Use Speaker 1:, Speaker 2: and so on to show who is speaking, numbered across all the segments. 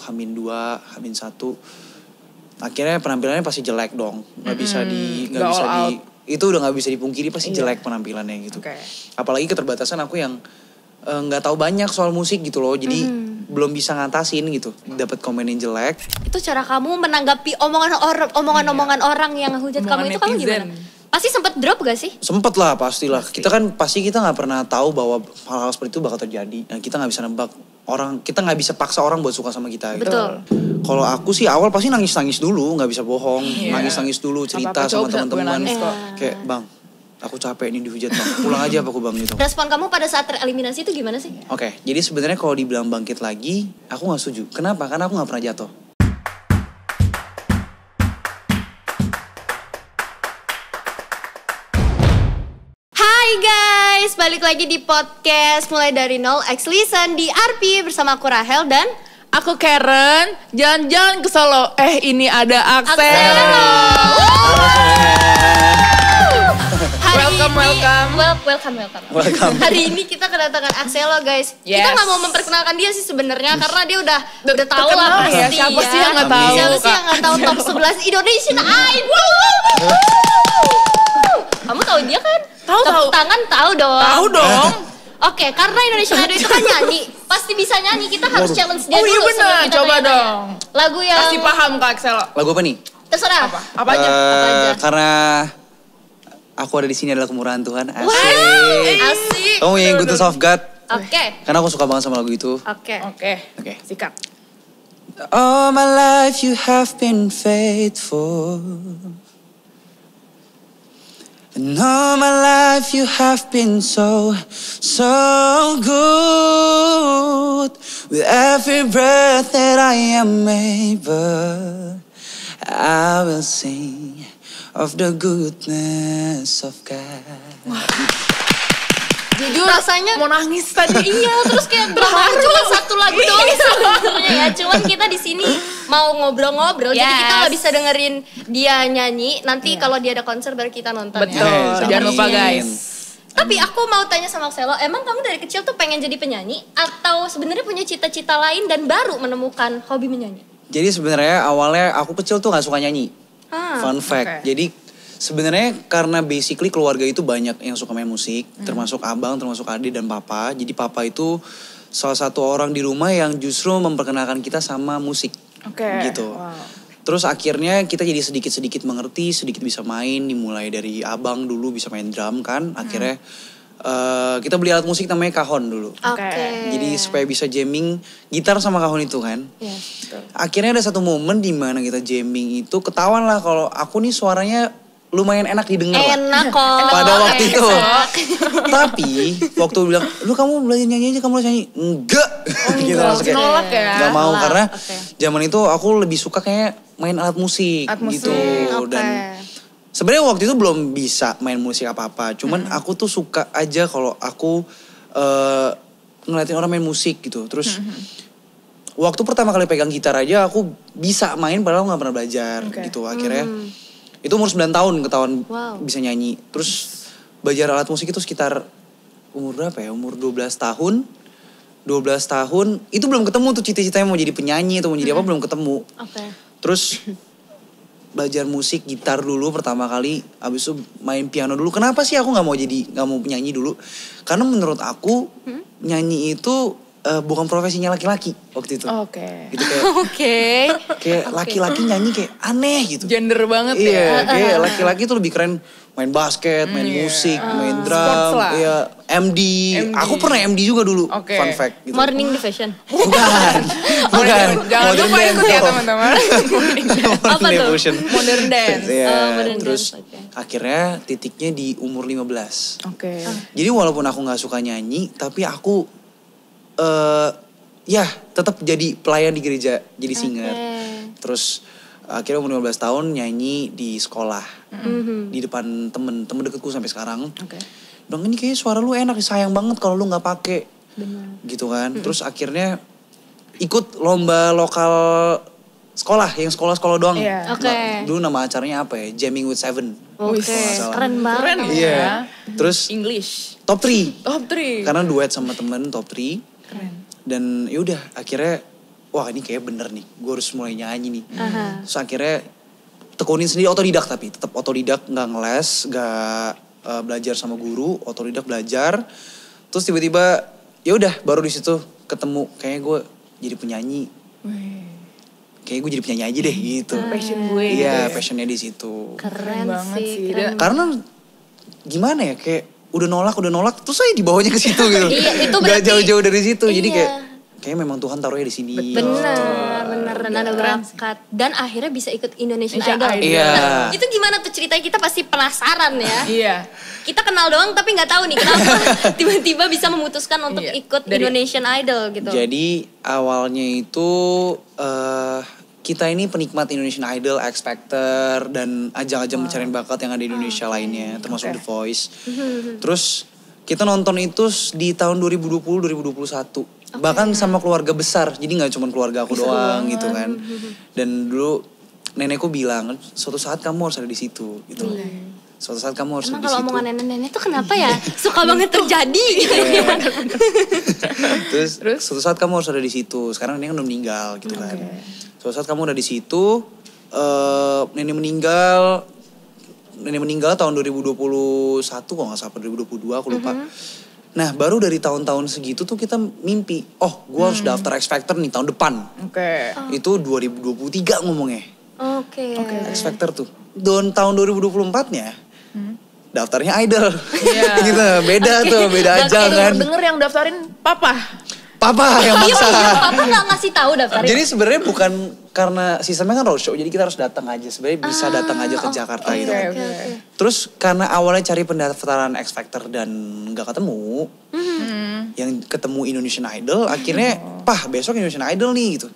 Speaker 1: H-2, H-1. Akhirnya penampilannya pasti jelek dong. Nggak bisa itu udah nggak bisa dipungkiri, pasti jelek penampilannya gitu. Apalagi keterbatasan aku yang nggak tahu banyak soal musik gitu loh, jadi belum bisa ngatasin gitu, dapat komen yang jelek.
Speaker 2: Itu cara kamu menanggapi omongan orang yang hujat kamu itu, kamu gimana? Pasti sempet drop gak sih?
Speaker 1: Sempet lah, pastilah. Kita nggak pernah tahu bahwa hal-hal seperti itu bakal terjadi. Nah, kita nggak bisa nebak orang, kita nggak bisa paksa orang buat suka sama kita. Gitu.
Speaker 2: Betul.
Speaker 1: Kalau aku sih awal pasti nangis dulu, nggak bisa bohong, nangis dulu, cerita sama teman-teman. Kayak bang, aku capek nih dihujat bang, pulang aja apa aku bang gitu.
Speaker 2: Respon kamu pada saat tereliminasi itu gimana sih?
Speaker 1: Oke, jadi sebenarnya kalau dibilang bangkit lagi, aku nggak setuju. Kenapa? Karena aku nggak pernah jatuh.
Speaker 2: Hai guys, balik lagi di podcast Mulai Dari Nol X Listen di RP bersama aku Rahel dan
Speaker 3: aku Karen. Jalan-jalan ke Solo. Ini ada Axel.
Speaker 2: Welcome. Hari ini kita kedatangan Axelo guys. Yes. Kita nggak mau memperkenalkan dia sih sebenarnya karena dia udah tahu lah pasti ya.
Speaker 3: Siapa sih yang nggak tahu?
Speaker 2: Siapa sih yang nggak tahu top 11 Indonesian Idol? Kamu tahu dia kan?
Speaker 3: Tahu.
Speaker 2: Tangan tahu dong.
Speaker 3: Tahu dong.
Speaker 2: Oke, karena Indonesian Idol itu kan nyanyi, pasti bisa nyanyi. Kita harus challenge dia dulu.
Speaker 3: Oh iya benar, coba dong.
Speaker 2: Lagu yang
Speaker 3: kasih paham Kak Axelo.
Speaker 1: Lagu apa nih?
Speaker 2: Terserah.
Speaker 3: Apa aja?
Speaker 1: Karena aku ada di sini adalah kemurahan Tuhan. Asik.
Speaker 2: Wow, asik.
Speaker 1: Kamu yang Good of God.
Speaker 2: Oke.
Speaker 1: Karena aku suka banget sama lagu itu.
Speaker 2: Oke.
Speaker 3: Sikat.
Speaker 1: All my life you have been faithful. And all my life you have been so good. With every breath that I am able, I will sing of the goodness of God.
Speaker 2: Jujur rasanya
Speaker 3: mau nangis tadi.
Speaker 2: Iya, terus kayak berharap cuma satu lagu doang sebenarnya ya. Cuman kita di sini mau ngobrol-ngobrol, jadi kita nggak bisa dengerin dia nyanyi. Nanti kalau dia ada konser baru kita nonton.
Speaker 3: Betul.
Speaker 2: Ya.
Speaker 3: Jangan lupa guys.
Speaker 2: Tapi aku mau tanya sama Axelo, emang kamu dari kecil tuh pengen jadi penyanyi atau sebenarnya punya cita-cita lain dan baru menemukan hobi menyanyi?
Speaker 1: Jadi sebenarnya awalnya aku kecil tuh nggak suka nyanyi. Fun fact. Jadi sebenarnya karena basically keluarga itu banyak yang suka main musik, termasuk abang, termasuk adik dan papa. Jadi papa itu salah satu orang di rumah yang justru memperkenalkan kita sama musik. Gitu. Wow. Terus akhirnya kita jadi sedikit-sedikit mengerti, sedikit bisa main. Dimulai dari abang dulu bisa main drum kan. Akhirnya kita beli alat musik namanya kahon dulu. Jadi supaya bisa jamming gitar sama kahon itu kan.
Speaker 2: Yes.
Speaker 1: Akhirnya ada satu momen di mana kita jamming itu ketahuan lah kalau aku nih suaranya lumayan enak didengar lah.
Speaker 2: Enak kok.
Speaker 1: Pada waktu itu. Tapi waktu bilang, lu kamu belajar nyanyi aja, kamu belajar nyanyi. Enggak. Gitu langsung kayak,
Speaker 3: nolak ya.
Speaker 1: Gak mau karena zaman itu aku lebih suka kayak main alat musik gitu. Dan sebenarnya waktu itu belum bisa main musik apa-apa. Cuman aku tuh suka aja kalau aku ngeliatin orang main musik gitu. Terus waktu pertama kali pegang gitar aja aku bisa main padahal gak pernah belajar gitu. Akhirnya itu umur 9 tahun ketahuan bisa nyanyi. Terus belajar alat musik itu sekitar umur berapa ya? Umur 12 tahun. 12 tahun itu belum ketemu tuh cita-citanya mau jadi penyanyi atau mau jadi apa belum ketemu. Terus belajar musik gitar dulu pertama kali, abis itu main piano dulu. Kenapa sih aku nggak mau penyanyi dulu? Karena menurut aku nyanyi itu bukan profesinya laki-laki waktu itu. Gitu kayak laki-laki nyanyi kayak aneh gitu.
Speaker 3: Gender banget ya.
Speaker 1: Iya, kayak laki-laki tuh lebih keren main basket, main musik, main drum, iya, MD. Aku pernah MD juga dulu. Fun fact gitu.
Speaker 2: Morning Devotion.
Speaker 1: Bukan.
Speaker 3: Jangan lupa ikut ya teman-teman.
Speaker 2: Apa tuh?
Speaker 3: Modern dance.
Speaker 1: Terus akhirnya titiknya di umur 15. Jadi walaupun aku gak suka nyanyi, tapi aku tetap jadi pelayan di gereja, jadi singer. Terus akhirnya umur 15 tahun nyanyi di sekolah. Di depan temen deketku sampai sekarang. Dong ini kayaknya suara lu enak, sayang banget kalau lu gak pake. Gitu kan. Terus akhirnya ikut lomba lokal sekolah, yang sekolah-sekolah doang. Dulu nama acaranya apa ya? Jamming with Seven.
Speaker 2: Keren banget.
Speaker 1: Iya. Terus
Speaker 3: English.
Speaker 1: Top 3.
Speaker 3: Top 3.
Speaker 1: Karena duet sama temen top 3.
Speaker 3: Keren.
Speaker 1: Dan yaudah akhirnya wah ini kayak bener nih, gue harus mulai nyanyi nih. Terus akhirnya tekunin sendiri, otodidak, tapi tetap otodidak, nggak ngeles, nggak belajar sama guru, otodidak belajar. Terus tiba-tiba ya udah baru di situ ketemu kayaknya gue jadi penyanyi. Kayaknya gue jadi penyanyi aja deh gitu.
Speaker 3: Passion gue.
Speaker 1: Iya, passionnya di situ.
Speaker 2: Keren
Speaker 3: banget sih.
Speaker 2: keren.
Speaker 1: Karena gimana ya, kayak udah nolak, terus saya dibawanya ke situ gitu.
Speaker 2: Iya, itu
Speaker 1: Gak
Speaker 2: berarti
Speaker 1: jauh-jauh dari situ, jadi
Speaker 2: iya.
Speaker 1: kayak memang Tuhan taruhnya di sini.
Speaker 2: Bener, ada bakat. Dan akhirnya bisa ikut Indonesian Idol.
Speaker 1: Iya.
Speaker 2: Nah, itu gimana tuh ceritanya, kita pasti penasaran ya.
Speaker 3: Iya.
Speaker 2: Kita kenal doang tapi gak tahu nih kenapa tiba-tiba bisa memutuskan untuk ikut Indonesian Idol gitu.
Speaker 1: Jadi awalnya itu kita ini penikmat Indonesian Idol, X Factor, dan ajang-ajang pencarian bakat yang ada di Indonesia lainnya, termasuk The Voice. Terus kita nonton itu di tahun 2020-2021. Bahkan sama keluarga besar, jadi gak cuma keluarga aku doang gitu kan. Dan dulu nenekku bilang, suatu saat kamu harus ada di situ gitu. Suatu saat kamu harus ada di situ.
Speaker 2: Emang kalau omongan nenek-nenek tuh kenapa ya suka banget terjadi gitu ya.
Speaker 1: Terus suatu saat kamu harus ada di situ. Sekarang nenek udah meninggal gitu kan. Suatu saat kamu udah di situ, nenek meninggal tahun 2021 kalau gak salah, 2022 aku lupa. Nah baru dari tahun-tahun segitu tuh kita mimpi, oh gue harus daftar X Factor nih tahun depan. Itu 2023 ngomongnya. X Factor tuh. Dan tahun 2024-nya daftarnya Idol. Gitu, beda tuh, beda aja kan.
Speaker 3: Denger yang daftarin papa
Speaker 1: yang maksa.
Speaker 2: Iya, papa gak ngasih tahu daftarin.
Speaker 1: Jadi sebenarnya bukan karena sistemnya kan roadshow, jadi kita harus datang aja. Sebenarnya bisa datang aja ke Jakarta gitu kan. Terus karena awalnya cari pendaftaran X Factor dan nggak ketemu, yang ketemu Indonesian Idol, akhirnya, besok Indonesian Idol nih gitu.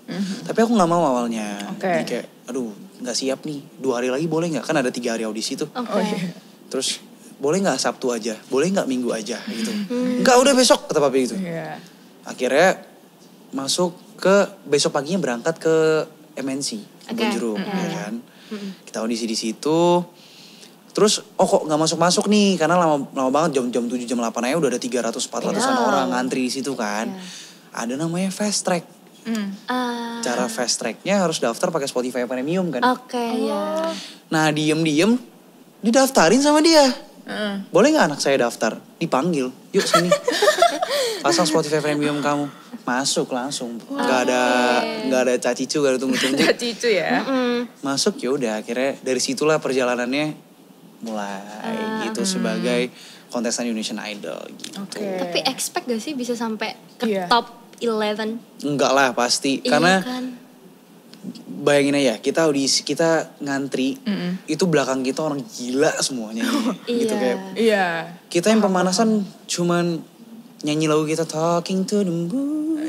Speaker 1: Tapi aku nggak mau awalnya. Jadi kayak, aduh nggak siap nih, 2 hari lagi boleh nggak? Kan ada 3 hari audisi tuh. Terus boleh nggak Sabtu aja, boleh nggak Minggu aja gitu. Nggak, udah besok kata papi gitu. Akhirnya masuk ke besok paginya berangkat ke MNC Kebonjeruk, ya kan. Kita audisi di situ. Terus kok nggak masuk nih karena lama banget, jam 7 jam 8 aja udah ada 300-400an orang ngantri di situ kan. Ada namanya fast track. Cara fast tracknya harus daftar pakai Spotify Premium kan. Nah diem didaftarin sama dia. Boleh gak anak saya daftar? Dipanggil, yuk sini. Pasang Spotify Premium kamu. Masuk langsung. Gak ada cacicu, gak ada tunggu-tunggu.
Speaker 3: Cacicu ya.
Speaker 1: Masuk ya udah, akhirnya dari situlah perjalanannya mulai gitu sebagai kontestan Indonesian Idol gitu.
Speaker 2: Tapi expect gak sih bisa sampai ke top 11?
Speaker 1: Enggak lah pasti, karena bayangin aja, kita audisi, kita ngantri, itu belakang kita orang gila semuanya gitu kayak. Kita yang pemanasan cuman nyanyi lagu kita Talking to the Moon.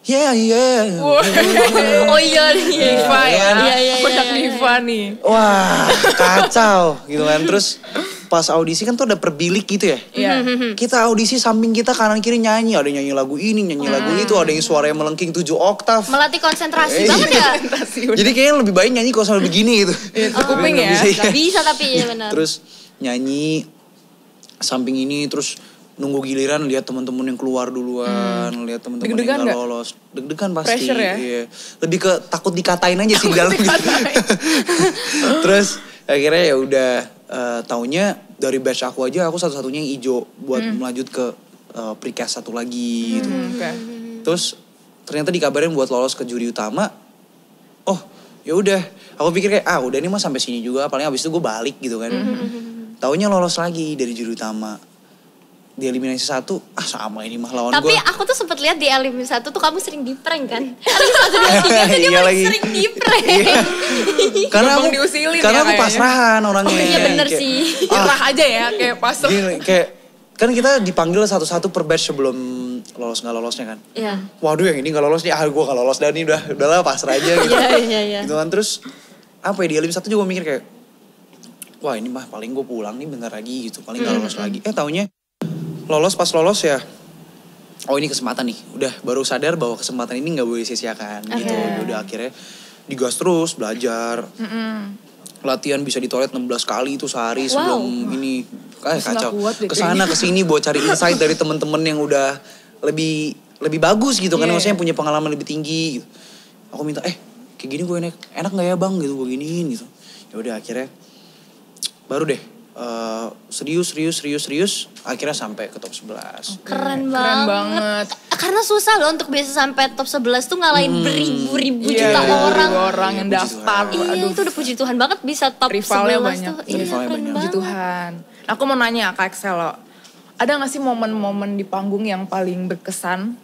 Speaker 2: Oh iya
Speaker 3: Diva ya. Kodak Diva nih.
Speaker 1: Wah, kacau gitu kan. Terus pas audisi kan tuh ada per bilik gitu ya. Kita audisi samping kita kanan kiri nyanyi. Ada nyanyi lagu ini, nyanyi lagu itu. Ada yang suaranya melengking 7 oktav.
Speaker 2: Melatih konsentrasi banget ya.
Speaker 1: Jadi kayaknya lebih baik nyanyi kalau sambil begini gitu.
Speaker 3: Kuping ya.
Speaker 2: Bisa tapi ya benar.
Speaker 1: Terus nyanyi samping ini, terus nunggu giliran lihat teman-teman yang keluar duluan, lihat teman-teman yang nggak lolos. Deg-degan pasti.
Speaker 3: Pressure ya?
Speaker 1: Iya. Lebih ke takut dikatain aja sih di dalam gitu. Terus akhirnya ya udah taunya dari batch aku aja aku satu-satunya yang hijau buat melanjut ke precast satu lagi gitu. Terus ternyata dikabarin buat lolos ke juri utama. Oh, ya udah. Aku pikir kayak udah ini mah sampai sini juga, paling habis itu gue balik gitu kan. Taunya lolos lagi dari juri utama. Di eliminasi 1, sama ini mah lawan gue.
Speaker 2: Tapi aku tuh sempet lihat di eliminasi 1 tuh kamu sering di prank kan? Eliminasi 1, 2, 3 tuh dia sering di prank.
Speaker 1: Karena aku pasrahan orangnya.
Speaker 2: Iya bener sih.
Speaker 3: Irah aja ya kayak pasrah.
Speaker 1: Kayak kan kita dipanggil satu-satu per batch sebelum lolos nggak lolosnya kan. Waduh yang ini nggak lolos nih, gue nggak lolos dan ini udahlah pasrah aja gitu. Gitu kan. Terus apa ya, di eliminasi 1 juga mikir kayak, wah ini mah paling gue pulang nih bentar lagi gitu, paling nggak lolos lagi. Taunya pas lolos ya, oh ini kesempatan nih. Udah baru sadar bahwa kesempatan ini gak boleh sia-siakan gitu. Udah akhirnya digas terus, belajar. Latihan bisa di toilet 16 kali itu sehari sebelum ini. Kacau. Kesana kesini buat cari insight dari temen-temen yang udah lebih lebih bagus gitu kan, maksudnya punya pengalaman lebih tinggi gitu. Aku minta kayak gini gue enak nggak ya bang gitu, gue giniin gitu. Ya udah akhirnya baru deh serius akhirnya sampai ke top 11.
Speaker 2: Keren banget. Karena susah loh untuk bisa sampai top 11 tuh ngalahin beribu-ribu juta
Speaker 3: orang yang daftar.
Speaker 2: Iya, itu udah puji Tuhan banget bisa top 11
Speaker 3: banyak.
Speaker 2: tuh. Iya, keren banget.
Speaker 3: Puji Tuhan. Aku mau nanya Kak Excel loh. Ada gak sih momen-momen di panggung yang paling berkesan?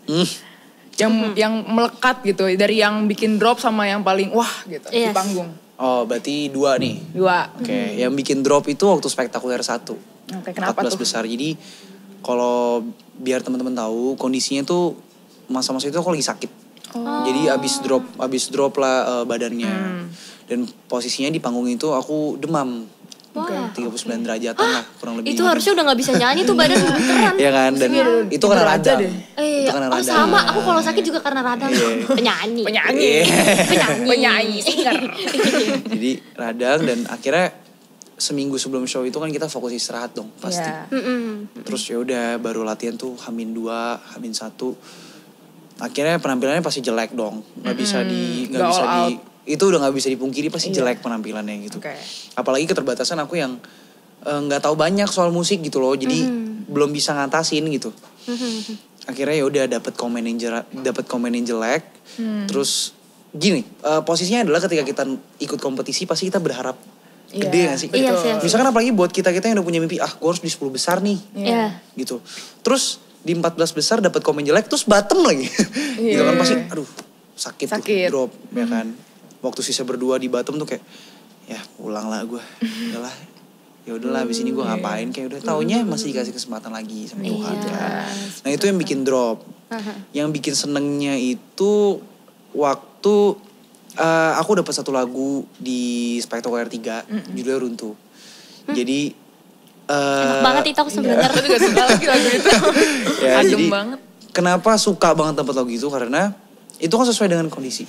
Speaker 3: Yang melekat gitu, dari yang bikin drop sama yang paling wah gitu di panggung.
Speaker 1: Oh, berarti 2 nih.
Speaker 3: 2.
Speaker 1: Oke, yang bikin drop itu waktu Spektakuler 1.
Speaker 3: Oke, kenapa
Speaker 1: 14
Speaker 3: tuh?
Speaker 1: besar. Jadi kalau biar teman-teman tahu, kondisinya tuh masa-masa itu aku lagi sakit. Jadi abis drop lah badannya. Dan posisinya di panggung itu aku demam. 39 derajatan lah kurang lebih.
Speaker 2: Itu harusnya udah gak bisa nyanyi tuh badan gemeteran.
Speaker 1: Iya kan, dan itu karena radang.
Speaker 2: Itu karena radang. Sama, aku kalau sakit juga karena radang. Penyanyi. Singer.
Speaker 1: Jadi radang, dan akhirnya seminggu sebelum show itu kan kita fokus istirahat dong pasti. Terus ya udah baru latihan tuh H-2, H-1. Akhirnya penampilannya pasti jelek dong. Itu udah nggak bisa dipungkiri, pasti jelek penampilannya gitu. Apalagi keterbatasan aku yang nggak tahu banyak soal musik gitu loh, jadi belum bisa ngatasin gitu. Akhirnya ya udah dapat komen yang jelek. Terus gini, posisinya adalah ketika kita ikut kompetisi pasti kita berharap gede gak sih?
Speaker 2: Iya.
Speaker 1: Misalkan apalagi buat kita yang udah punya mimpi, gue harus di 10 besar nih. Gitu. Terus di 14 besar dapat komen jelek, terus bottom lagi. Gitu kan pasti, aduh sakit. Tuh, drop ya kan. Waktu sisa berdua di bottom tuh kayak, ya pulang lah gue. Ya udahlah abis ini gue ngapain, kayak udah taunya masih dikasih kesempatan lagi sama Tuhan kan. Nah itu yang bikin drop. Yang bikin senengnya itu waktu aku dapat satu lagu di Spektakuler 3, judulnya Runtuh. Jadi
Speaker 2: enak banget itu aku sebenarnya.
Speaker 3: Aku juga suka lagi lagu itu.
Speaker 1: Ya,
Speaker 3: adem
Speaker 1: jadi,
Speaker 3: banget.
Speaker 1: Kenapa suka banget dapat lagu itu, karena itu kan sesuai dengan kondisi.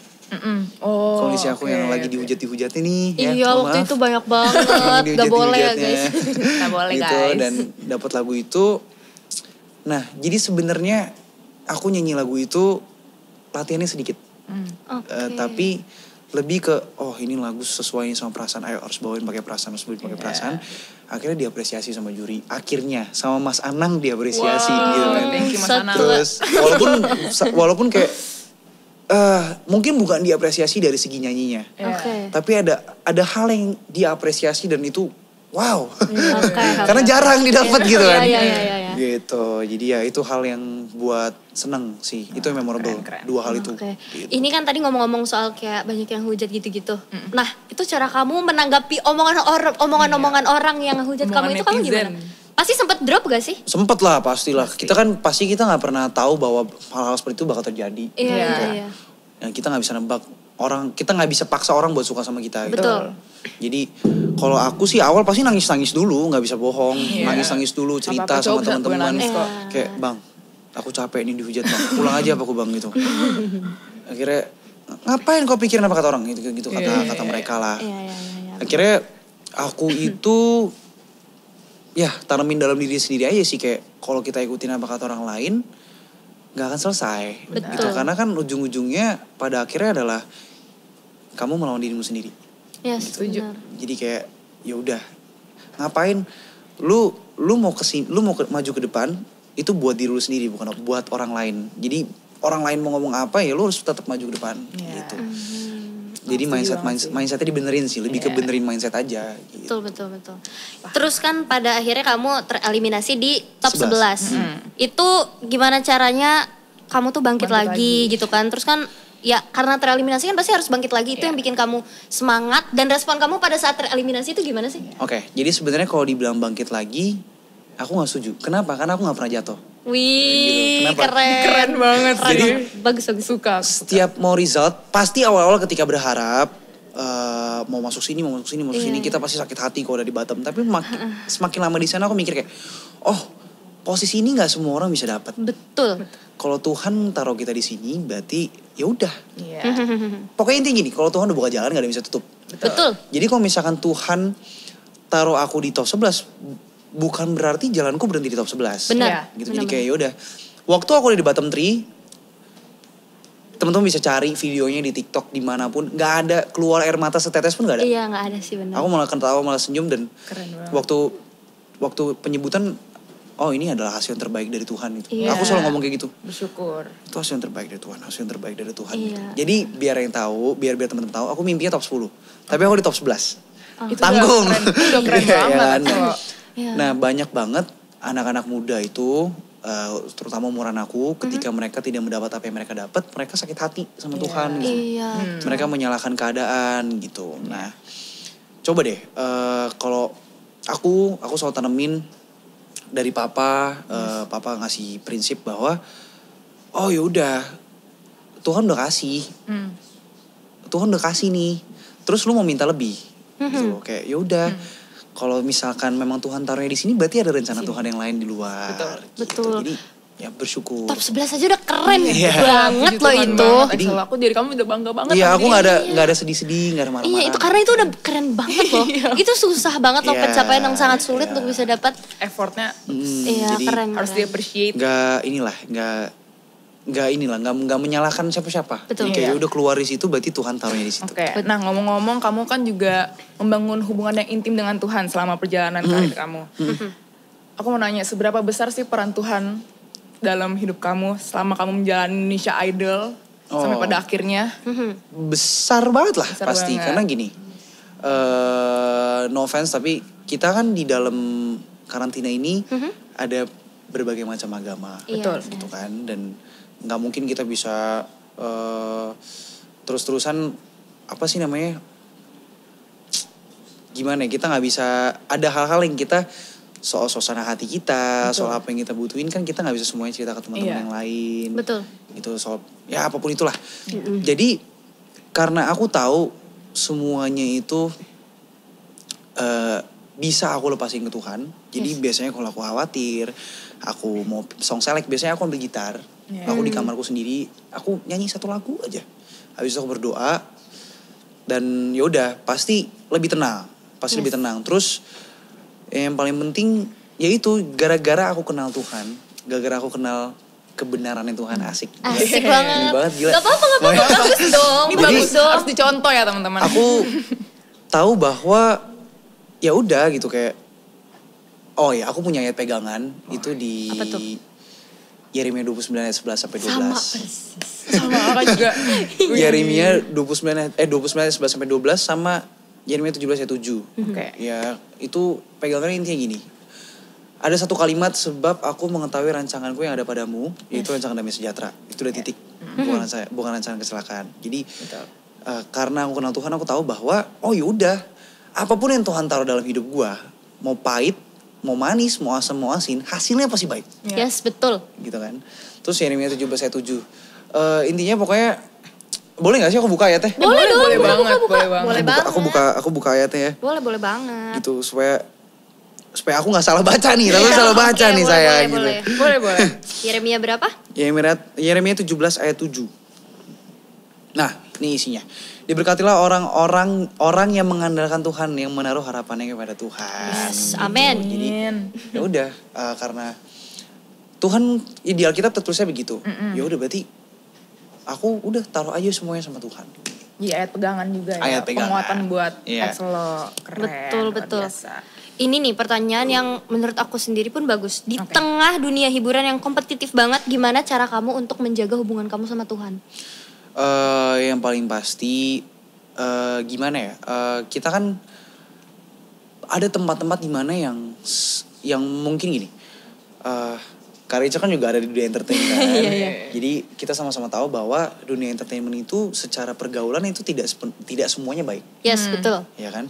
Speaker 1: Kondisi aku yang lagi dihujat-dihujatin nih.
Speaker 2: Iya, waktu itu banyak banget. Gak boleh ya guys.
Speaker 3: Gak boleh
Speaker 1: gitu,
Speaker 3: guys.
Speaker 1: Dan dapat lagu itu. Nah, jadi sebenarnya aku nyanyi lagu itu latihannya sedikit. Tapi lebih ke ini lagu sesuai sama perasaan, ayo harus bawain pakai perasaan, perasaan. Akhirnya diapresiasi sama juri. Akhirnya sama Mas Anang diapresiasi gitu kan.
Speaker 3: Thank you Mas Anang.
Speaker 1: Terus walaupun kayak mungkin bukan diapresiasi dari segi nyanyinya. Tapi ada hal yang diapresiasi dan itu wow. Karena jarang didapat gitu kan. Gitu. Jadi ya itu hal yang buat seneng sih. Itu yang memorable. Keren. 2 hal itu. Gitu.
Speaker 2: Ini kan tadi ngomong-ngomong soal kayak banyak yang hujat gitu-gitu. Nah, itu cara kamu menanggapi omongan-omongan orang yang hujat kamu itu, kamu gimana? Pasti sempet drop gak sih?
Speaker 1: Sempet lah, pastilah. Kita nggak pernah tahu bahwa hal-hal seperti itu bakal terjadi.
Speaker 2: Iya.
Speaker 1: Nah, kita nggak bisa nebak orang, kita nggak bisa paksa orang buat suka sama kita.
Speaker 2: Betul.
Speaker 1: Gitu. Jadi kalau aku sih awal pasti nangis dulu, nggak bisa bohong, nangis dulu, cerita sama teman-teman. Kayak bang, aku capek nih dihujat bang, pulang aja apa aku bang gitu. Akhirnya ngapain kau pikirin apa kata orang gitu kata mereka lah. Akhirnya aku itu ya tanamin dalam diri sendiri aja sih, kayak kalau kita ikutin apa kata orang lain nggak akan selesai. Gitu. Karena kan ujung-ujungnya pada akhirnya adalah kamu melawan dirimu sendiri.
Speaker 2: Ya,
Speaker 1: gitu. Jadi kayak ya udah ngapain lu mau maju ke depan itu buat diri lu sendiri, bukan buat orang lain. Jadi orang lain mau ngomong apa ya lu harus tetap maju ke depan gitu. Jadi mindsetnya dibenerin sih, lebih ke benerin mindset aja. Gitu.
Speaker 2: Betul. Terus kan pada akhirnya kamu tereliminasi di top 11. Itu gimana caranya kamu tuh bangkit lagi gitu kan? Terus kan ya karena tereliminasi kan pasti harus bangkit lagi. Itu yang bikin kamu semangat, dan respon kamu pada saat tereliminasi itu gimana sih?
Speaker 1: Oke, jadi sebenarnya kalau dibilang bangkit lagi, aku nggak setuju. Kenapa? Karena aku nggak pernah jatuh.
Speaker 2: Wih,
Speaker 1: gitu.
Speaker 2: keren
Speaker 3: banget.
Speaker 1: Jadi
Speaker 2: bagus.
Speaker 3: Suka.
Speaker 1: Setiap mau result, pasti awal-awal ketika berharap mau masuk sini, kita pasti sakit hati kalau udah di bottom. Tapi semakin lama di sana aku mikir kayak, posisi ini nggak semua orang bisa dapat.
Speaker 2: Betul.
Speaker 1: Kalau Tuhan taruh kita di sini, berarti ya udah. Pokoknya intinya gini, kalau Tuhan udah buka jalan nggak ada yang bisa tutup.
Speaker 2: Betul.
Speaker 1: Jadi kalau misalkan Tuhan taruh aku di top 11, bukan berarti jalanku berhenti di top 11.
Speaker 2: Benar.
Speaker 1: Gitu. Jadi kayak yaudah. Waktu aku di bottom 3, teman-teman bisa cari videonya di TikTok dimanapun, nggak ada keluar air mata setetes pun nggak ada.
Speaker 2: Iya nggak ada sih benar.
Speaker 1: Aku malah ketawa, malah senyum dan waktu penyebutan, oh ini adalah hasil yang terbaik dari Tuhan itu. Aku selalu ngomong kayak gitu.
Speaker 3: Bersyukur.
Speaker 1: Itu hasil yang terbaik dari Tuhan, hasil yang terbaik dari Tuhan.
Speaker 2: Iya.
Speaker 1: Gitu. Jadi biar teman-teman tahu, aku mimpinya top 10. Tapi aku di top 11.
Speaker 3: Itu
Speaker 1: Tanggung.
Speaker 3: Udah keren banget.
Speaker 1: Nah banyak banget anak-anak muda itu, terutama umuran aku, ketika mereka tidak mendapat apa yang mereka dapat, mereka sakit hati sama Tuhan. Gitu. Mereka menyalahkan keadaan gitu. Nah, coba deh, kalau aku selalu tanemin dari papa, papa ngasih prinsip bahwa, oh yaudah, Tuhan udah kasih, Tuhan udah kasih nih, terus lu mau minta lebih, gitu. Kayak yaudah. Kalau misalkan memang Tuhan taruhnya di sini, berarti ada rencana Tuhan yang lain di luar.
Speaker 2: Betul.
Speaker 1: Jadi ya bersyukur.
Speaker 2: Top 11 aja udah keren banget loh itu.
Speaker 3: Jadi aku dari kamu udah bangga banget.
Speaker 1: Iya, aku nggak ada sedih-sedih, nggak ada marah-marah.
Speaker 2: Iya, itu karena itu udah keren banget loh. Itu susah banget loh, pencapaian yang sangat sulit untuk bisa dapat.
Speaker 3: Effortnya.
Speaker 2: Iya, keren.
Speaker 3: Harus di-appreciate.
Speaker 1: Nggak menyalahkan siapa-siapa.
Speaker 2: Betul.
Speaker 1: Jadi kayak udah keluar di situ, berarti Tuhan taruhnya di situ.
Speaker 3: Oke. Nah ngomong-ngomong, kamu kan juga membangun hubungan yang intim dengan Tuhan selama perjalanan karir kamu. Aku mau nanya, seberapa besar sih peran Tuhan dalam hidup kamu selama kamu menjalani Indonesia Idol sampai pada akhirnya?
Speaker 1: Besar banget lah
Speaker 3: Besar
Speaker 1: pasti.
Speaker 3: banget.
Speaker 1: Karena gini, no offense tapi kita kan di dalam karantina ini ada berbagai macam agama.
Speaker 2: Betul.
Speaker 1: Gitu kan. Dan nggak mungkin kita bisa terus-terusan apa sih namanya, gimana ya, kita nggak bisa, ada hal-hal yang kita soal suasana hati kita, soal apa yang kita butuhin kan kita nggak bisa semuanya cerita ke teman-teman yang lain.
Speaker 2: Betul.
Speaker 1: Gitu, soal ya apapun itulah. Jadi karena aku tahu semuanya itu bisa aku lepasin ke Tuhan. Jadi biasanya kalau aku khawatir, aku mau song select, biasanya aku ambil gitar. Aku di kamarku sendiri, aku nyanyi satu lagu aja. Habis itu aku berdoa dan yaudah pasti lebih tenang, lebih tenang. Terus yang paling penting yaitu gara-gara aku kenal Tuhan, gara-gara aku kenal kebenarannya Tuhan. Asik
Speaker 2: banget.
Speaker 1: Ini banget gila.
Speaker 2: Gak apa-apa, bagus dong.
Speaker 3: Ini bagus dong. Harus dicontoh ya teman-teman.
Speaker 1: Aku tahu bahwa ya udah gitu kayak, oh ya aku punya ayat pegangan itu di Yeremia 29 ayat 11 sampai 12.
Speaker 2: Sama persis.
Speaker 3: Sama aku juga.
Speaker 1: Yeremia 29 ayat 11 sampai 12 sama Yeremia 17 ayat 7.
Speaker 3: Oke.
Speaker 1: Ya, itu pegangannya intinya gini. Ada satu kalimat, sebab aku mengetahui rancanganku yang ada padamu, yaitu rancangan damai sejahtera. Itu udah titik. Bukan rancangan kecelakaan. Jadi karena aku kenal Tuhan, aku tahu bahwa oh yaudah, apapun yang Tuhan taruh dalam hidup gua, mau pahit, mau manis, mau asam, mau asin, hasilnya pasti baik.
Speaker 2: Yes, betul.
Speaker 1: Gitu kan. Terus Yeremia 17 ayat 7. Intinya pokoknya, boleh gak sih aku buka ayatnya?
Speaker 2: Boleh dong,
Speaker 3: boleh banget.
Speaker 2: Boleh banget.
Speaker 1: Aku buka ayatnya ya.
Speaker 2: Boleh banget.
Speaker 1: Gitu supaya aku gak salah baca nih, tapi salah baca nih saya gitu.
Speaker 3: Boleh.
Speaker 2: Yeremia berapa?
Speaker 1: Yeremia 17 ayat 7. Nah, ini isinya. Diberkatilah orang yang mengandalkan Tuhan, yang menaruh harapannya kepada Tuhan.
Speaker 2: Yes, amin.
Speaker 1: Jadi ya udah, karena Tuhan di Alkitab tertulisnya begitu. Ya udah berarti aku udah taruh aja semuanya sama Tuhan.
Speaker 3: Iya, ayat pegangan juga ya.
Speaker 1: Ayat pegangan.
Speaker 3: Penguatan buat Excelo. Keren.
Speaker 2: Betul. Ini nih pertanyaan yang menurut aku sendiri pun bagus. Di tengah dunia hiburan yang kompetitif banget, gimana cara kamu untuk menjaga hubungan kamu sama Tuhan?
Speaker 1: Yang paling pasti gimana ya? Kita kan ada tempat-tempat di mana yang mungkin gini. Kak Rica kan juga ada di dunia entertainment kan. Jadi kita sama-sama tahu bahwa dunia entertainment itu secara pergaulan itu tidak semuanya baik.
Speaker 2: Yes, betul.
Speaker 1: Ya kan?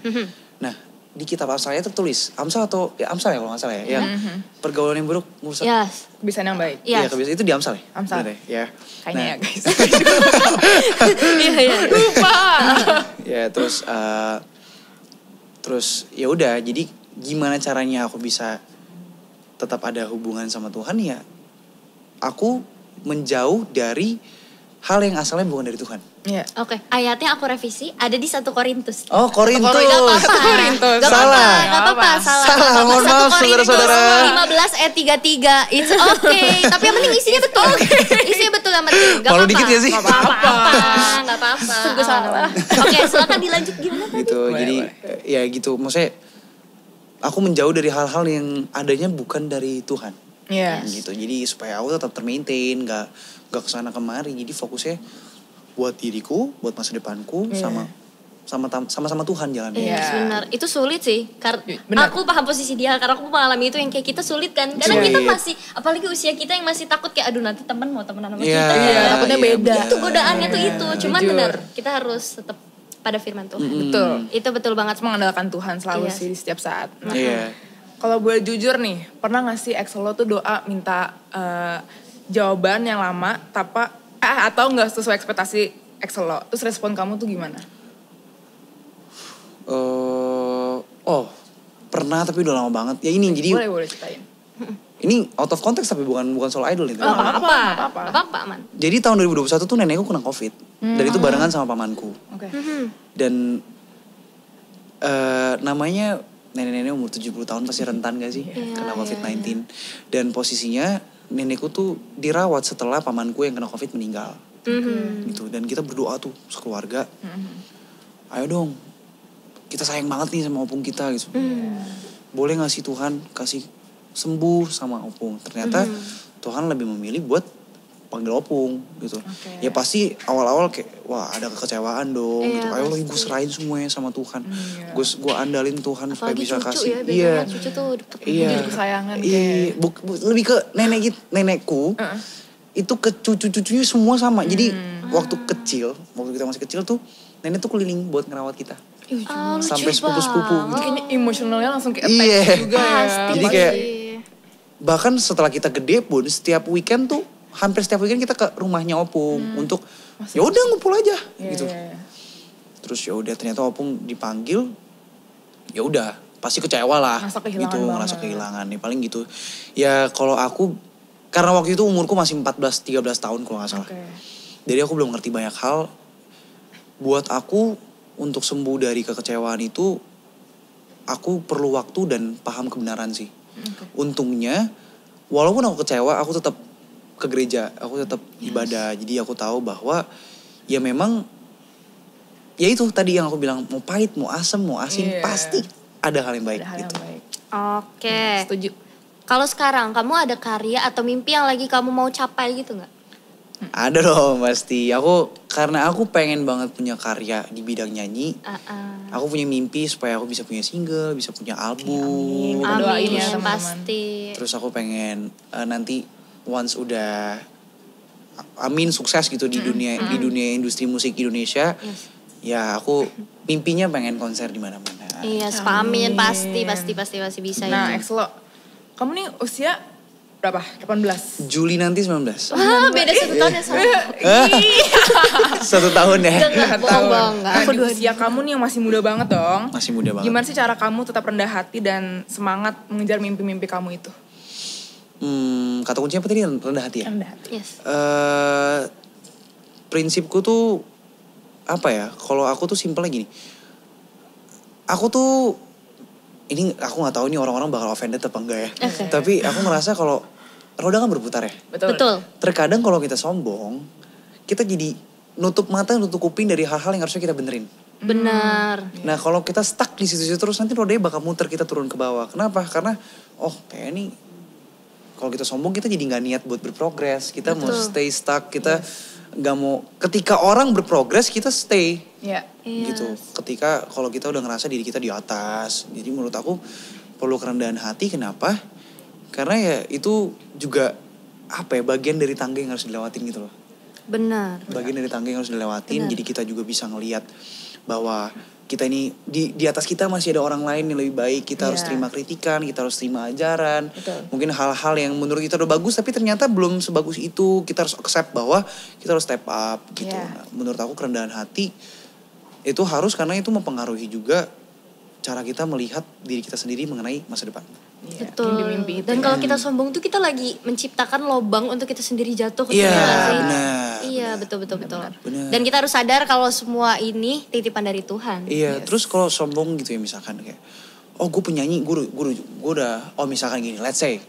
Speaker 1: Nah, di kitab Amsalnya tertulis, Amsal ya kalau nggak salah ya, yang pergaulan yang buruk merusak
Speaker 3: kebiasaan yang baik.
Speaker 1: Iya, kebiasaan itu di Amsal ya?
Speaker 3: Amsal.
Speaker 1: Ya.
Speaker 3: Kayaknya ya guys.
Speaker 2: Iya.
Speaker 3: Lupa.
Speaker 1: Ya terus ya udah, jadi gimana caranya aku bisa tetap ada hubungan sama Tuhan ya? Aku menjauh dari hal yang asalnya bukan dari Tuhan.
Speaker 3: Iya.
Speaker 2: Oke, ayatnya aku revisi, ada di 1 Korintus.
Speaker 1: Oh, Korintus.
Speaker 2: Salah.
Speaker 1: Salah, mohon maaf saudara-saudara.
Speaker 2: 15 ayat 33. It's okay. Tapi yang penting isinya betul. Isinya betul, selamat dulu. Gak
Speaker 1: Malu
Speaker 2: apa-apa.
Speaker 1: dikit ya sih?
Speaker 2: Gak apa-apa.
Speaker 3: Tunggu salah.
Speaker 2: Oke, silakan dilanjut gimana tadi?
Speaker 1: Gitu, jadi ya gitu. Maksudnya aku menjauh dari hal-hal yang adanya bukan dari Tuhan.
Speaker 3: Iya.
Speaker 1: Gitu. Jadi supaya aku tetap termaintain, gak kesana kemari. Jadi fokusnya buat diriku, buat masa depanku, sama Tuhan jalannya.
Speaker 2: Iya, benar. Itu sulit sih.
Speaker 3: Benar.
Speaker 2: Aku paham posisi dia karena aku mengalami itu yang kayak kita sulit kan. Karena kita masih, apalagi usia kita yang masih takut kayak aduh nanti teman mau temenan sama kita.
Speaker 3: Takutnya beda.
Speaker 2: Itu godaannya tuh itu. Cuman benar, kita harus tetap pada firman Tuhan.
Speaker 3: Betul.
Speaker 2: Itu betul banget.
Speaker 3: Mengandalkan Tuhan selalu sih di setiap saat.
Speaker 1: Iya.
Speaker 3: Kalau boleh jujur nih, pernah gak sih Excel lo tuh doa minta jawaban yang lama atau gak sesuai ekspektasi Excel lo? Terus respon kamu tuh gimana?
Speaker 1: Pernah tapi udah lama banget. Ya ini jadi
Speaker 3: Boleh ceritain.
Speaker 1: ini out of context tapi bukan soal idol itu.
Speaker 2: Apa-apa, Man.
Speaker 1: Jadi tahun 2021 tuh nenekku kena COVID. Dan itu barengan sama pamanku.
Speaker 3: Oke.
Speaker 1: Dan namanya nenek-nenek umur 70 tahun pasti rentan gak sih? Kena COVID-19. Dan posisinya nenekku tuh dirawat setelah pamanku yang kena COVID meninggal. Gitu. Dan kita berdoa tuh sekeluarga. Ayo dong, kita sayang banget nih sama opung kita gitu. Boleh gak sih Tuhan kasih sembuh sama opung? Ternyata Tuhan lebih memilih buat panggil opung gitu. Ya pasti awal-awal kayak wah ada kekecewaan dong gitu. Ayo gue serahin semuanya sama Tuhan. Gue andalin Tuhan supaya bisa kasih.
Speaker 2: Iya. Cucu tuh deket.
Speaker 3: Jadi kesayangan
Speaker 1: Iya. Lebih ke nenekku. Itu ke cucu-cucunya semua sama. Jadi waktu kita masih kecil tuh nenek tuh keliling buat ngerawat kita. Sampai sepupu-sepupu gitu.
Speaker 3: Kayaknya emosionalnya langsung kayak attach juga ya.
Speaker 1: Jadi kayak bahkan setelah kita gede pun hampir setiap weekend kita ke rumahnya opung untuk ya udah ngumpul aja gitu. Terus ya udah ternyata opung dipanggil, ya udah pasti kecewa lah ngerasa kehilangan nih paling gitu. Ya kalau aku karena waktu itu umurku masih 13 tahun kalau nggak salah. Jadi aku belum ngerti banyak hal. Buat aku untuk sembuh dari kekecewaan itu aku perlu waktu dan paham kebenaran sih. Untungnya walaupun aku kecewa aku tetap ke gereja, aku tetap ibadah. Jadi aku tahu bahwa ya memang ya itu tadi yang aku bilang, mau pahit, mau asam, mau asin pasti ada hal yang baik gitu.
Speaker 2: Oke.
Speaker 3: Setuju.
Speaker 2: Kalau sekarang kamu ada karya atau mimpi yang lagi kamu mau capai gitu gak?
Speaker 1: Ada dong pasti. Karena aku pengen banget punya karya di bidang nyanyi. Aku punya mimpi supaya aku bisa punya single, bisa punya album.
Speaker 3: Doain ya teman-teman.
Speaker 2: Pasti.
Speaker 1: Terus aku pengen nanti once udah sukses gitu di dunia industri musik Indonesia. Ya aku mimpinya pengen konser di mana-mana.
Speaker 2: Iya, amin. Pasti bisa.
Speaker 3: Nah, Excel, kamu nih usia berapa? 18?
Speaker 1: Juli nanti 19.
Speaker 2: Wah, beda 1 tahun ya sama.
Speaker 1: 1 tahun ya.
Speaker 2: Bohong.
Speaker 3: Di usia kamu nih yang masih muda banget dong.
Speaker 1: Masih muda banget.
Speaker 3: Gimana sih cara kamu tetap rendah hati dan semangat mengejar mimpi-mimpi kamu itu?
Speaker 1: Kata kuncinya apa tadi? Rendah hati ya?
Speaker 3: Rendah hati.
Speaker 2: Yes.
Speaker 1: Prinsipku tuh apa ya? Kalau aku tuh simpelnya gini. Aku tuh ini aku nggak tahu nih orang-orang bakal offended apa enggak ya. Tapi aku ngerasa kalau roda kan berputar ya.
Speaker 2: Betul.
Speaker 1: Terkadang kalau kita sombong, kita jadi nutup mata, nutup kuping dari hal-hal yang harusnya kita benerin.
Speaker 2: Benar.
Speaker 1: Nah kalau kita stuck di situ-situ terus nanti rodanya bakal muter, kita turun ke bawah. Kenapa? Karena kayak ini kalau kita sombong kita jadi nggak niat buat berprogres. Kita mau stay stuck, kita nggak mau. Ketika orang berprogres kita stay. Gitu. Ketika kalau kita udah ngerasa diri kita di atas. Jadi menurut aku perlu kerendahan hati. Kenapa? Karena ya itu juga bagian dari tangga yang harus dilewatin gitu loh.
Speaker 2: Benar.
Speaker 1: Bagian dari tangga yang harus dilewatin. Jadi kita juga bisa ngelihat bahwa kita ini di atas kita masih ada orang lain yang lebih baik. Kita harus terima kritikan, kita harus terima ajaran. Mungkin hal-hal yang menurut kita udah bagus tapi ternyata belum sebagus itu. Kita harus accept bahwa kita harus step up gitu. Nah, menurut aku kerendahan hati itu harus, karena itu mempengaruhi juga cara kita melihat diri kita sendiri mengenai masa depan.
Speaker 2: Betul.
Speaker 3: Mimpi-mimpi itu.
Speaker 2: Dan kalau kita sombong tuh kita lagi menciptakan lubang untuk kita sendiri jatuh ke
Speaker 1: Iya,
Speaker 2: sih.
Speaker 1: benar.
Speaker 2: Iya, betul.
Speaker 1: Benar.
Speaker 2: Dan kita harus sadar kalau semua ini titipan dari Tuhan.
Speaker 1: Iya, terus kalau sombong gitu ya misalkan kayak gue penyanyi, gue udah misalkan gini, let's say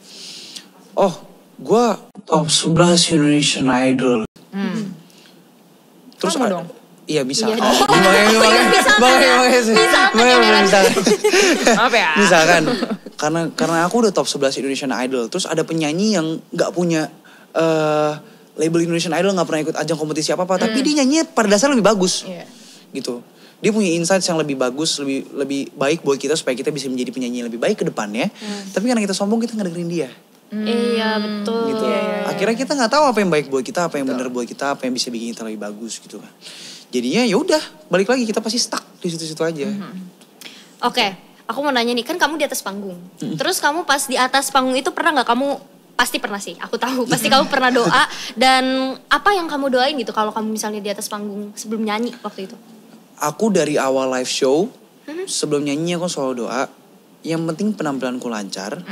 Speaker 1: gue top 11 Indonesian Idol.
Speaker 3: kamu dong.
Speaker 1: Iya bisa.
Speaker 2: Iya.
Speaker 3: Maaf ya.
Speaker 1: Misalkan karena aku udah top 11 Indonesian Idol, terus ada penyanyi yang nggak punya label Indonesian Idol, nggak pernah ikut ajang kompetisi apa tapi dia nyanyinya pada dasarnya lebih bagus. Gitu. Dia punya insights yang lebih bagus, lebih baik buat kita supaya kita bisa menjadi penyanyi yang lebih baik ke depannya. Tapi karena kita sombong, kita nggak dengerin dia.
Speaker 2: Iya betul.
Speaker 1: Gitu. Akhirnya kita nggak tahu apa yang baik buat kita, apa yang benar buat kita, apa yang bisa bikin kita lebih bagus gitu kan. Jadinya ya udah, balik lagi kita pasti stuck di situ-situ aja.
Speaker 2: Oke, aku mau nanya nih, kan kamu di atas panggung. Terus kamu pas di atas panggung itu pernah nggak kamu, pasti pernah sih, aku tahu. Pasti kamu pernah doa, dan apa yang kamu doain gitu kalau kamu misalnya di atas panggung sebelum nyanyi waktu itu?
Speaker 1: Aku dari awal live show, sebelum nyanyi aku selalu doa, yang penting penampilanku lancar,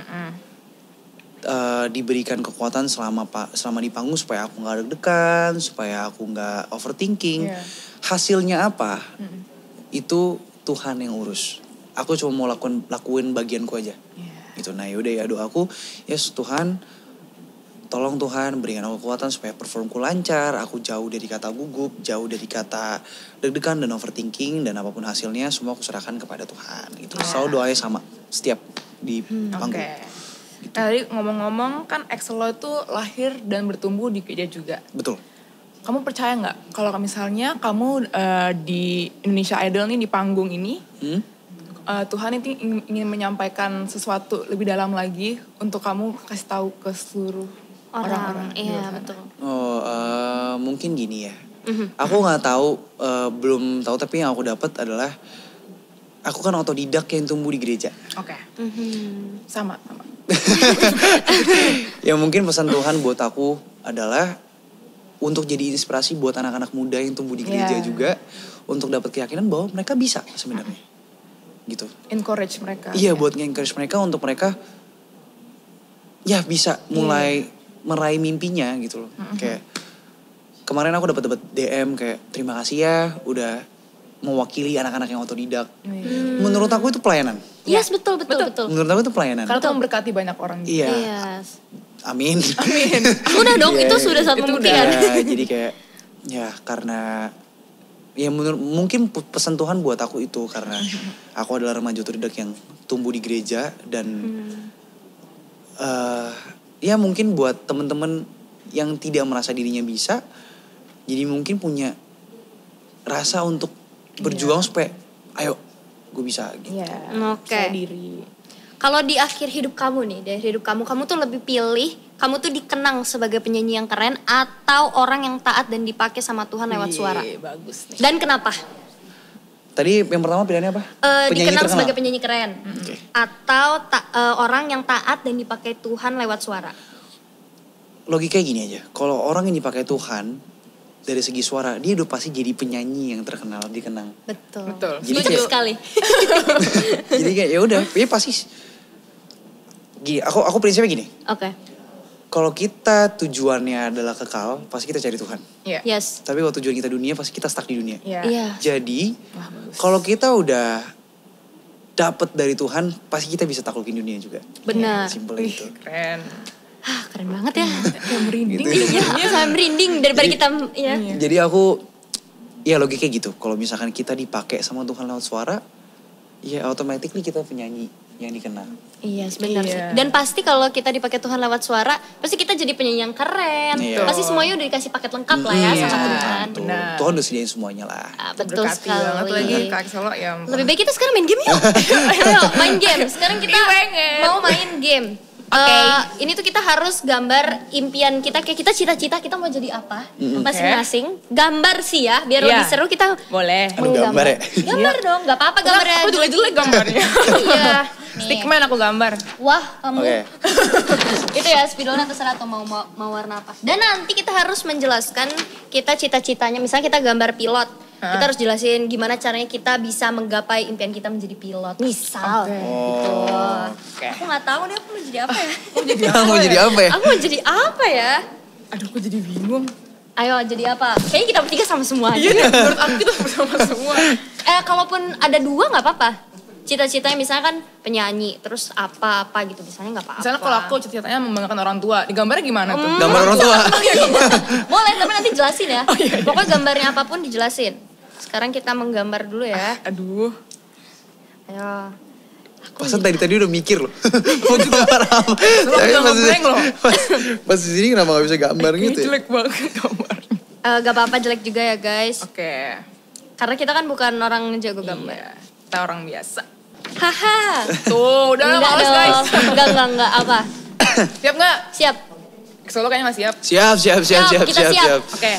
Speaker 1: diberikan kekuatan selama di panggung supaya aku nggak deg-degan, supaya aku nggak overthinking. Hasilnya apa? Itu Tuhan yang urus. Aku cuma mau lakuin bagianku aja. Gitu. Nah yaudah ya doaku, yes Tuhan, tolong Tuhan berikan aku kekuatan supaya performku lancar, aku jauh dari kata gugup, jauh dari kata deg-degan dan overthinking, dan apapun hasilnya semua aku serahkan kepada Tuhan. Gitu. Selalu doanya sama setiap di panggung.
Speaker 3: Gitu. Tadi ngomong-ngomong kan Exelo itu lahir dan bertumbuh di gereja juga.
Speaker 1: Betul.
Speaker 3: Kamu percaya nggak kalau misalnya kamu di Indonesia Idol nih di panggung ini, Tuhan itu ingin menyampaikan sesuatu lebih dalam lagi untuk kamu kasih tahu ke seluruh orang-orang.
Speaker 2: Iya betul.
Speaker 1: Mungkin gini ya. Aku nggak tahu, belum tahu, tapi yang aku dapat adalah aku kan otodidak yang tumbuh di gereja.
Speaker 3: Oke. Sama.
Speaker 1: Ya mungkin pesan Tuhan buat aku adalah untuk jadi inspirasi buat anak-anak muda yang tumbuh di gereja juga, untuk dapat keyakinan bahwa mereka bisa sebenarnya. Gitu.
Speaker 3: Encourage mereka.
Speaker 1: Iya, buat nge-encourage mereka untuk mereka ya bisa mulai meraih mimpinya gitu loh. Kayak kemarin aku dapat DM kayak terima kasih ya udah mewakili anak-anak yang otodidak. Menurut aku itu pelayanan.
Speaker 2: Yes, betul.
Speaker 1: Menurut aku itu pelayanan.
Speaker 3: Karena itu memberkati banyak orang juga.
Speaker 1: Iya.
Speaker 2: Yes.
Speaker 1: Amin.
Speaker 2: Udah dong, itu sudah satu pembuktian.
Speaker 1: Jadi kayak ya karena ya mungkin pesan Tuhan buat aku itu karena aku adalah remaja otodidak yang tumbuh di gereja dan ya mungkin buat teman-teman yang tidak merasa dirinya bisa, jadi mungkin punya rasa untuk berjuang supaya ayo gue bisa gitu.
Speaker 2: Oke. Kalau di akhir hidup kamu nih, dari hidup kamu tuh lebih pilih kamu tuh dikenang sebagai penyanyi yang keren atau orang yang taat dan dipakai sama Tuhan lewat suara?
Speaker 3: Bagus nih.
Speaker 2: Dan kenapa?
Speaker 1: Tadi yang pertama pilihannya apa?
Speaker 2: Dikenang sebagai penyanyi keren. Atau orang yang taat dan dipakai Tuhan lewat suara.
Speaker 1: Logikanya gini aja, kalau orang yang dipakai Tuhan dari segi suara, dia udah pasti jadi penyanyi yang terkenal, dikenang.
Speaker 2: Betul.
Speaker 1: Setuju
Speaker 2: sekali.
Speaker 1: Jadi kayak ya udah, ya pasti. Gini, aku prinsipnya gini.
Speaker 2: Oke.
Speaker 1: Kalau kita tujuannya adalah kekal, pasti kita cari Tuhan.
Speaker 2: Yes.
Speaker 1: Tapi kalau tujuan kita dunia, pasti kita stuck di dunia.
Speaker 2: Iya.
Speaker 1: Jadi, kalau kita udah dapet dari Tuhan, pasti kita bisa taklukin dunia juga.
Speaker 2: Benar.
Speaker 1: Simpel itu.
Speaker 3: Keren.
Speaker 2: Keren banget ya.
Speaker 3: Merinding.
Speaker 2: Saya merinding daripada kita ya.
Speaker 1: Jadi aku, ya logikanya gitu. Kalau misalkan kita dipakai sama Tuhan lewat suara, ya automatically kita penyanyi yang dikenal.
Speaker 2: Iya benar sih. Dan pasti kalau kita dipakai Tuhan lewat suara, pasti kita jadi penyanyi yang keren. Pasti semuanya udah dikasih paket lengkap lah ya sama Tuhan.
Speaker 1: Tuhan udah sediain semuanya lah.
Speaker 2: Betul sekali.
Speaker 3: Banget lagi Kak Exelo ya.
Speaker 2: Lebih baik kita sekarang main game yuk. Ayo main game. Sekarang kita mau main game. Ini tuh kita harus gambar impian kita, kayak kita cita-cita kita mau jadi apa masing-masing. Gambar sih ya, biar lebih seru kita.
Speaker 3: Boleh.
Speaker 1: Mau gambar ya?
Speaker 2: Gambar dong, gak apa-apa gambarnya.
Speaker 3: Aku jelek-jelek gambarnya.
Speaker 2: Iya.
Speaker 3: Stickman aku gambar.
Speaker 2: Wah kamu. Itu ya spidolnya terserah atau mau warna apa. Dan nanti kita harus menjelaskan kita cita-citanya. Misalnya kita gambar pilot. Kita harus jelasin gimana caranya kita bisa menggapai impian kita menjadi pilot. Misal gitu. Aku gak tahu deh aku mau jadi apa ya.
Speaker 1: Aku mau jadi apa ya?
Speaker 2: Aku mau jadi apa ya?
Speaker 3: Aduh aku jadi bingung.
Speaker 2: Ayo jadi apa? Kayaknya kita bertiga sama semua aja.
Speaker 3: Iya menurut aku kita sama semua.
Speaker 2: Kalaupun ada dua gak apa-apa. cita-citanya misalnya kan penyanyi, terus apa-apa gitu, misalnya nggak apa-apa.
Speaker 3: Misalnya kalau aku cita-citanya membanggakan orang tua, digambarnya gimana tuh?
Speaker 1: Gambar orang tua.
Speaker 2: Boleh, tapi nanti jelasin ya. Pokoknya gambarnya apapun dijelasin. Sekarang kita menggambar dulu ya.
Speaker 3: Aduh.
Speaker 2: Ayo.
Speaker 1: Pasan tadi udah mikir loh. Mau gambar apa?
Speaker 3: Tapi ngeblank loh.
Speaker 1: Pas di sini kenapa gak bisa gambar gitu ya?
Speaker 3: Jelek banget gambarnya.
Speaker 2: Gak apa-apa jelek juga ya guys.
Speaker 3: Oke.
Speaker 2: Karena kita kan bukan orang jago gambar.
Speaker 3: Iya, kita orang biasa.
Speaker 2: Haha.
Speaker 3: Tuh, udah lah males guys.
Speaker 2: Enggak, apa?
Speaker 3: Siap gak?
Speaker 2: Siap.
Speaker 3: Solo kayaknya gak siap.
Speaker 1: Siap.
Speaker 3: Oke.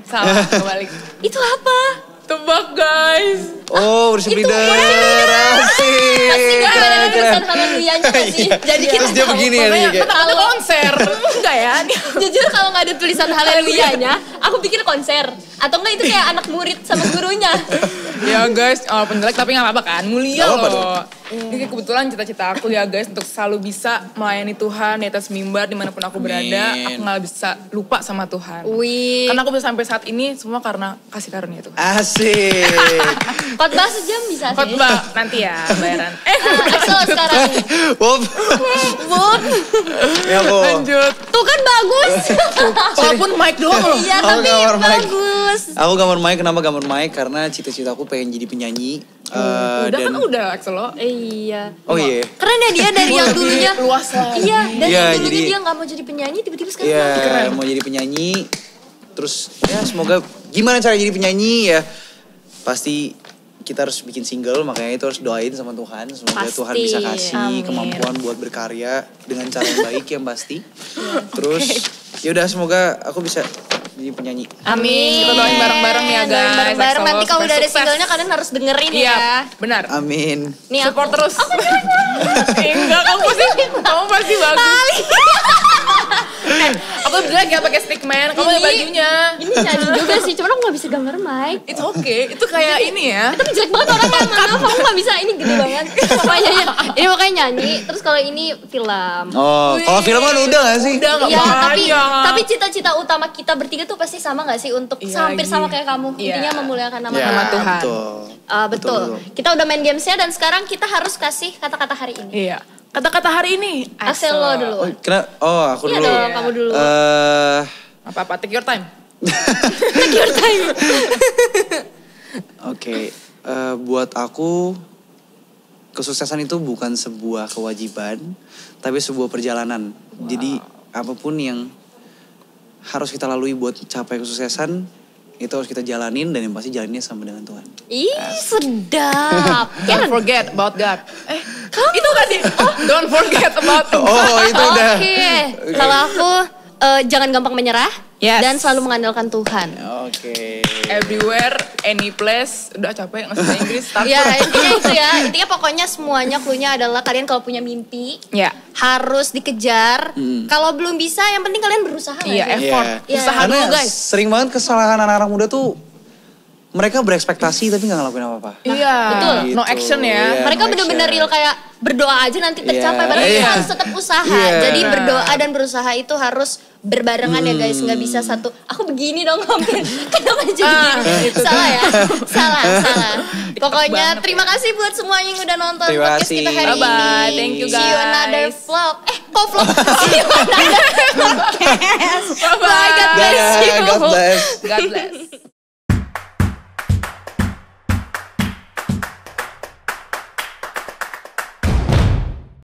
Speaker 3: Salah, kebalik.
Speaker 2: Itu apa?
Speaker 3: Tebak guys.
Speaker 1: Oh, worship leader. Asik.
Speaker 2: Pasti gak ada tulisan haleluyanya sih. Jadi kita
Speaker 1: Terus dia begini ya nih kayak.
Speaker 3: Kalau konser, enggak ya?
Speaker 2: Jujur kalau gak ada tulisan haleluyanya, aku pikir konser. Atau enggak itu kayak anak murid sama gurunya.
Speaker 3: Ya guys, walaupun jelek tapi gak apa-apa kan, mulia
Speaker 1: Gak apa-apa
Speaker 3: loh. Ini kebetulan cita-cita aku ya guys untuk selalu bisa melayani Tuhan di atas mimbar dimanapun aku berada. Aku gak bisa lupa sama Tuhan.
Speaker 2: Wih.
Speaker 3: Karena aku bisa sampai saat ini semua karena kasih karunia Tuhan.
Speaker 1: Asik.
Speaker 2: Khotbah sejam bisa sih.
Speaker 3: Khotbah nanti ya bayaran.
Speaker 2: Axel sekarang.
Speaker 1: Bob. Ya Bob.
Speaker 3: Lanjut.
Speaker 2: Tuh kan bagus.
Speaker 3: Walaupun mic doang loh.
Speaker 2: Iya
Speaker 1: Aku
Speaker 2: tapi
Speaker 1: gambar mic.
Speaker 2: bagus.
Speaker 1: Aku gambar mic, kenapa gambar mic? Karena cita-cita aku pengen jadi penyanyi.
Speaker 3: Udah Axel lo.
Speaker 2: Iya.
Speaker 1: Oh iya.
Speaker 2: Keren ya dia dari yang dulunya.
Speaker 3: Luas lah.
Speaker 2: Iya, dari
Speaker 1: Iya,
Speaker 2: yang dulunya
Speaker 1: jadi-
Speaker 2: dia gak mau jadi penyanyi, tiba-tiba sekarang
Speaker 1: Iya,
Speaker 2: mau.
Speaker 3: keren.
Speaker 1: mau jadi penyanyi. Terus ya semoga gimana cara jadi penyanyi ya. Pasti kita harus bikin single, makanya itu harus doain sama Tuhan. Semoga
Speaker 2: Pasti.
Speaker 1: Tuhan bisa kasih
Speaker 2: Amin.
Speaker 1: kemampuan buat berkarya dengan cara yang baik yang pasti. Terus ya udah semoga aku bisa jadi penyanyi.
Speaker 2: Amin.
Speaker 3: Kita doain bareng-bareng ya,
Speaker 2: Doain
Speaker 3: guys.
Speaker 2: Bareng-bareng.
Speaker 3: Axel
Speaker 2: Nanti
Speaker 3: lo
Speaker 2: kalau udah ada
Speaker 3: sukses.
Speaker 2: singlenya kalian harus dengerin
Speaker 3: Iya,
Speaker 2: ya.
Speaker 3: benar.
Speaker 1: Amin.
Speaker 2: Nih
Speaker 3: Support
Speaker 2: aku.
Speaker 3: terus. Enggak, kamu pasti bagus. Aku jelek ya pakai stickman, kamu ada bajunya.
Speaker 2: Ini nyanyi juga sih, cuman aku gak bisa gambar mic.
Speaker 3: It's okay, itu kayak ini ya.
Speaker 2: Tapi jelek banget orangnya, maaf aku gak bisa, ini gede banget. Makanya ini makanya nyanyi, terus kalau ini film.
Speaker 1: Oh, kalau film kan udah gak sih?
Speaker 3: Udah gak
Speaker 2: Iya,
Speaker 3: banyak.
Speaker 2: tapi cita-cita utama kita bertiga tuh pasti sama gak sih untuk
Speaker 3: Iya,
Speaker 2: hampir sama kayak kamu.
Speaker 3: Iya.
Speaker 2: Intinya memuliakan nama
Speaker 1: Ya,
Speaker 3: Nama
Speaker 2: Tuhan.
Speaker 3: Tuhan.
Speaker 1: Betul.
Speaker 2: Betul. Kita udah main gamesnya dan sekarang kita harus kasih kata-kata hari ini.
Speaker 3: Iya. Kata-kata hari ini.
Speaker 2: Axel lo dulu.
Speaker 1: Aku
Speaker 2: Iya
Speaker 1: dulu.
Speaker 2: dong, kamu dulu.
Speaker 3: Apa-apa, take your time.
Speaker 2: Take your time.
Speaker 1: Oke, buat aku kesuksesan itu bukan sebuah kewajiban, tapi sebuah perjalanan. Jadi apapun yang harus kita lalui buat capai kesuksesan, itu harus kita jalanin dan yang pasti jalannya sama dengan Tuhan.
Speaker 2: Ih, sedap.
Speaker 3: Don't forget about God. Itu tadi. Don't forget about God.
Speaker 1: Oh, itu udah.
Speaker 2: Oke, kalau aku jangan gampang menyerah
Speaker 3: Yes.
Speaker 2: dan selalu mengandalkan Tuhan.
Speaker 1: Oke.
Speaker 3: Everywhere, any place. Udah capek ngasih bahasa Inggris. Start.
Speaker 2: Ya intinya itu ya, intinya pokoknya semuanya cluenya adalah kalian kalau punya mimpi
Speaker 3: Ya.
Speaker 2: harus dikejar. Kalau belum bisa, yang penting kalian berusaha. nggak
Speaker 3: Iya,
Speaker 2: sih?
Speaker 3: effort.
Speaker 2: Iya.
Speaker 3: Usaha
Speaker 1: Karena
Speaker 3: dulu guys.
Speaker 1: sering banget kesalahan anak-anak muda tuh mereka berekspektasi tapi gak ngelakuin apa-apa.
Speaker 3: Iya.
Speaker 2: betul.
Speaker 3: No action ya.
Speaker 1: Iya.
Speaker 2: Mereka
Speaker 1: no
Speaker 2: bener-bener
Speaker 1: action.
Speaker 2: real kayak berdoa aja nanti tercapai.
Speaker 1: Iya.
Speaker 2: Padahal kita
Speaker 1: Iya.
Speaker 2: harus tetap usaha.
Speaker 1: Iya.
Speaker 2: Jadi berdoa dan berusaha itu harus berbarengan ya guys. Nggak bisa satu. Aku begini dong hampir. Kenapa jadi gini? Salah ya? Salah. Pokoknya
Speaker 3: banget
Speaker 2: terima kasih buat semuanya yang udah nonton
Speaker 1: Terima
Speaker 2: podcast
Speaker 1: kasih.
Speaker 2: kita hari
Speaker 3: Bye-bye.
Speaker 2: ini.
Speaker 3: Thank you,
Speaker 2: See you
Speaker 3: guys.
Speaker 2: another vlog. Kok vlog? See you another podcast. Bye, God bless you.
Speaker 1: God bless.
Speaker 3: God bless.